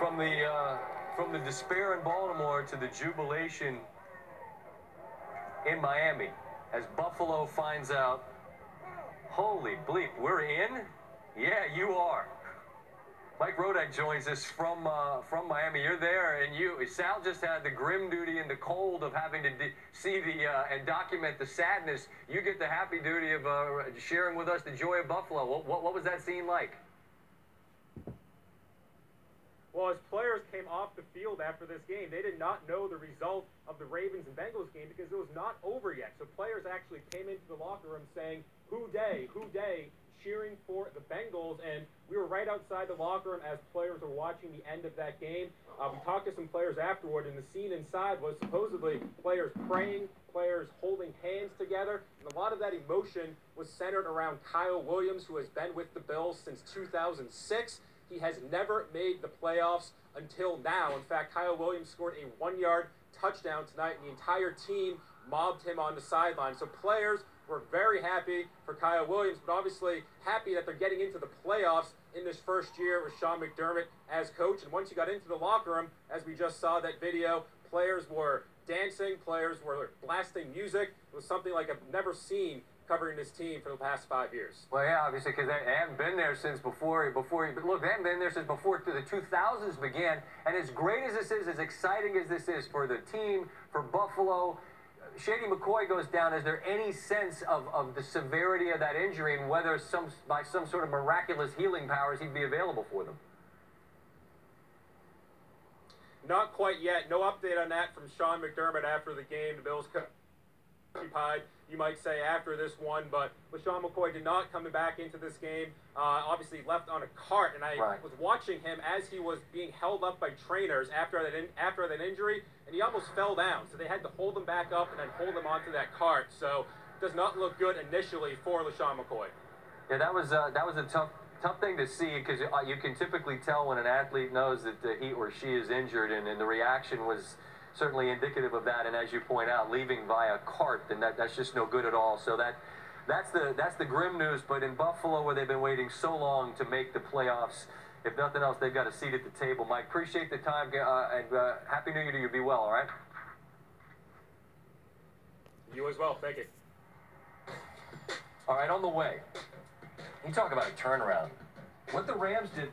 From the despair in Baltimore to the jubilation in Miami as Buffalo finds out, holy bleep, we're in? Yeah, you are. Mike Rodak joins us from Miami. You're there, and Sal just had the grim duty and the cold of having to see and document the sadness. You get the happy duty of sharing with us the joy of Buffalo. What was that scene like? Well, as players came off the field after this game, they did not know the result of the Ravens and Bengals game because it was not over yet. So players actually came into the locker room saying, "Who day, who day," cheering for the Bengals. And we were right outside the locker room as players were watching the end of that game. We talked to some players afterward, and the scene inside was supposedly players praying, players holding hands together, and a lot of that emotion was centered around Kyle Williams, who has been with the Bills since 2006. He has never made the playoffs until now. In fact, Kyle Williams scored a 1-yard touchdown tonight, and the entire team mobbed him on the sideline. So players were very happy for Kyle Williams, but obviously happy that they're getting into the playoffs in this first year with Sean McDermott as coach. And once you got into the locker room, as we just saw that video, players were dancing, players were blasting music. It was something like I've never seen covering this team for the past 5 years. Well, yeah, obviously, because they haven't been there since before, but look, they haven't been there since before the 2000s began, and as great as this is, as exciting as this is for the team, for Buffalo, Shady McCoy goes down. Is there any sense of the severity of that injury and whether by some sort of miraculous healing powers he'd be available for them? Not quite yet. No update on that from Sean McDermott after the game. The Bills occupied, you might say, after this one, but LeSean McCoy did not come back into this game. Obviously left on a cart, and I was watching him as he was being held up by trainers after that injury, and he almost fell down. So they had to hold him back up and then hold him onto that cart. So it does not look good initially for LeSean McCoy. Yeah, that was a tough thing to see, because you can typically tell when an athlete knows that he or she is injured, and the reaction was certainly indicative of that. And as you point out, leaving via cart, then that's just no good at all. So that's the grim news. But in Buffalo, where they've been waiting so long to make the playoffs, if nothing else, they've got a seat at the table. Mike, appreciate the time, and Happy New Year to you. Be well, all right? You as well. Thank you. All right, on the way, you talk about a turnaround. What the Rams did